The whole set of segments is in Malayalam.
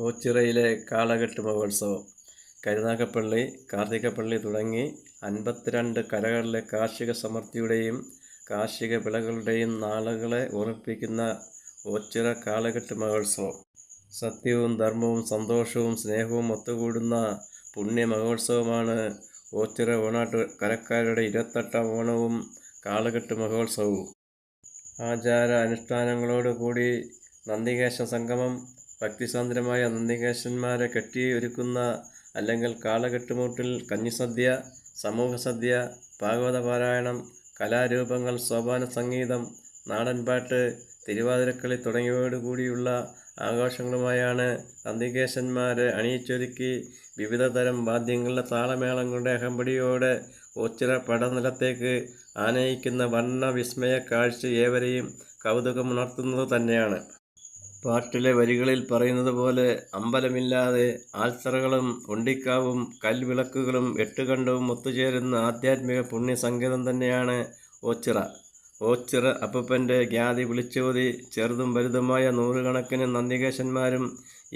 ഓച്ചിറയിലെ കാളകെട്ട് മഹോത്സവം. കരുനാഗപ്പള്ളി, കാർത്തികപ്പള്ളി തുടങ്ങി 52 കരകളിലെ കാർഷിക സമൃദ്ധിയുടെയും കാർഷിക വിളകളുടെയും നാളുകളെ ഓർമ്മിപ്പിക്കുന്ന ഓച്ചിറ കാളകെട്ട് മഹോത്സവം. സത്യവും ധർമ്മവും സന്തോഷവും സ്നേഹവും ഒത്തുകൂടുന്ന പുണ്യ മഹോത്സവമാണ് ഓച്ചിറ ഓണാട്ട് കരക്കാരുടെ 28ാം ഓണവും കാളകെട്ട് മഹോത്സവവും. ആചാര അനുഷ്ഠാനങ്ങളോടുകൂടി നന്ദികേശ സംഗമം, ഭക്തിസാന്ദ്രമായ നന്ദികേശന്മാരെ കെട്ടിയൊരുക്കുന്ന അല്ലെങ്കിൽ കാളകെട്ടുമൂട്ടിൽ കഞ്ഞിസദ്യ, സമൂഹസദ്യ, ഭാഗവത പാരായണം, കലാരൂപങ്ങൾ, സോപാന സംഗീതം, നാടൻപാട്ട്, തിരുവാതിരക്കളി തുടങ്ങിയവയോടുകൂടിയുള്ള ആഘോഷങ്ങളുമായാണ് നന്ദികേശന്മാരെ അണിയിച്ചൊരുക്കി വിവിധതരം വാദ്യങ്ങളുടെ താളമേളങ്ങളുടെ അകമ്പടിയോടെ ഓച്ചിറ പടനിലത്തേക്ക് ആനയിക്കുന്ന വർണ്ണവിസ്മയ കാഴ്ച ഏവരെയും കൗതുകമുണർത്തുന്നത് തന്നെയാണ്. പാട്ടിലെ വരികളിൽ പറയുന്നത് പോലെ അമ്പലമില്ലാതെ ആൽത്തറകളും ഉണ്ടിക്കാവും കൽവിളക്കുകളും എട്ടുകണ്ടവും ഒത്തുചേരുന്ന ആധ്യാത്മിക പുണ്യസങ്കേതം തന്നെയാണ് ഓച്ചിറ. ഓച്ചിറ അപ്പൂപ്പൻ്റെ ഖ്യാതി വിളിച്ചോതി ചെറുതും വലുതുമായ നൂറുകണക്കിന് നന്ദികേശന്മാരും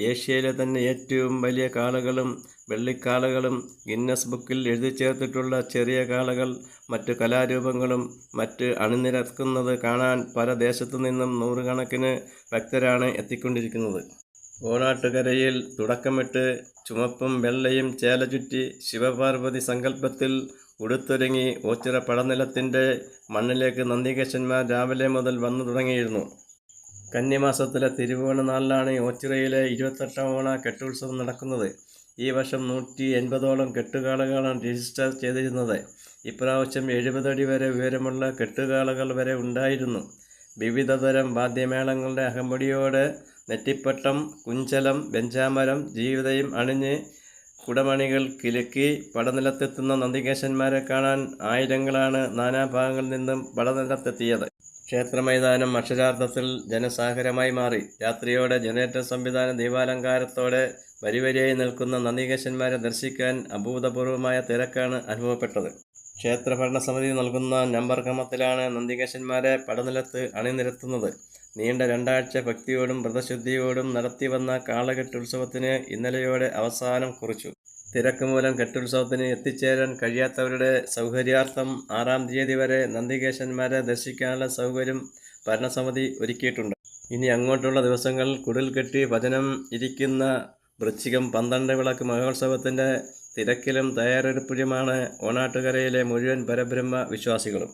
ഏഷ്യയിലെ തന്നെ ഏറ്റവും വലിയ കാളകളും വെള്ളിക്കാളകളും ഗിന്നസ് ബുക്കിൽ എഴുതി ചേർത്തിട്ടുള്ള ചെറിയ കാളകൾ, മറ്റു കലാരൂപങ്ങളും മറ്റ് അണിനിരക്കുന്നത് കാണാൻ പല ദേശത്തു നിന്നും നൂറുകണക്കിന് ഭക്തരാണ് എത്തിക്കൊണ്ടിരിക്കുന്നത്. ഓണാട്ടുകരയിൽ തുടക്കമിട്ട് ചുമപ്പും വെള്ളയും ചേല ചുറ്റി ശിവപാർവതി സങ്കല്പത്തിൽ ഉടുത്തൊരുങ്ങി ഓച്ചിറ പടനിലത്തിൻ്റെ മണ്ണിലേക്ക് നന്ദികേശന്മാർ രാവിലെ മുതൽ വന്നു തുടങ്ങിയിരുന്നു. കന്നിമാസത്തിലെ തിരുവോണ നാളിലാണ് ഓച്ചിറയിലെ 28ാം ഓണ കെട്ടുത്സവം നടക്കുന്നത്. ഈ വർഷം 180ഓളം കെട്ടുകാളകളാണ് രജിസ്റ്റർ ചെയ്തിരുന്നത്. ഇപ്രാവശ്യം 70 അടി വരെ ഉയരമുള്ള കെട്ടുകാളകൾ വരെ ഉണ്ടായിരുന്നു. വിവിധതരം വാദ്യമേളങ്ങളുടെ അകമ്പടിയോടെ നെറ്റിപ്പട്ടം, കുഞ്ചലം, വെഞ്ചാമരം, ജീവിതയും അണിഞ്ഞ് കുടമണികൾ കിലുക്കി പടനിലത്തെത്തുന്ന നന്ദികേശന്മാരെ കാണാൻ ആയിരങ്ങളാണ് നാനാഭാഗങ്ങളിൽ നിന്നും പടനിലത്തെത്തിയത്. ക്ഷേത്രമൈതാനം അക്ഷരാർത്ഥത്തിൽ ജനസാഗരമായി മാറി. രാത്രിയോടെ ജനറേറ്റർ സംവിധാന ദീപാലങ്കാരത്തോടെ വരിവരിയായി നിൽക്കുന്ന നന്ദികേശന്മാരെ ദർശിക്കാൻ അഭൂതപൂർവമായ തിരക്കാണ് അനുഭവപ്പെട്ടത്. ക്ഷേത്ര ഭരണസമിതി നൽകുന്ന നമ്പർ ക്രമത്തിലാണ് നന്ദികേശന്മാരെ പടനിലത്ത് അണിനിരത്തുന്നത്. നീണ്ട 2 ആഴ്ച ഭക്തിയോടും വ്രതശുദ്ധിയോടും നടത്തിവന്ന കാളകെട്ടുത്സവത്തിന് ഇന്നലെയോടെ അവസാനം കുറിച്ചു. തിരക്ക് മൂലം കെട്ടുത്സവത്തിന് എത്തിച്ചേരാൻ കഴിയാത്തവരുടെ സൗകര്യാർത്ഥം 6-ാം തീയതി വരെ നന്ദികേശന്മാരെ ദർശിക്കാനുള്ള സൗകര്യം ഭരണസമിതി ഒരുക്കിയിട്ടുണ്ട്. ഇനി അങ്ങോട്ടുള്ള ദിവസങ്ങളിൽ കുടിൽ കെട്ടി ഭജനം ഇരിക്കുന്ന വൃശ്ചികം 12 വിളക്ക് മഹോത്സവത്തിൻ്റെ തിരക്കിലും തയ്യാറെടുപ്പിലുമാണ് ഓണാട്ടുകരയിലെ മുഴുവൻ പരബ്രഹ്മ വിശ്വാസികളും.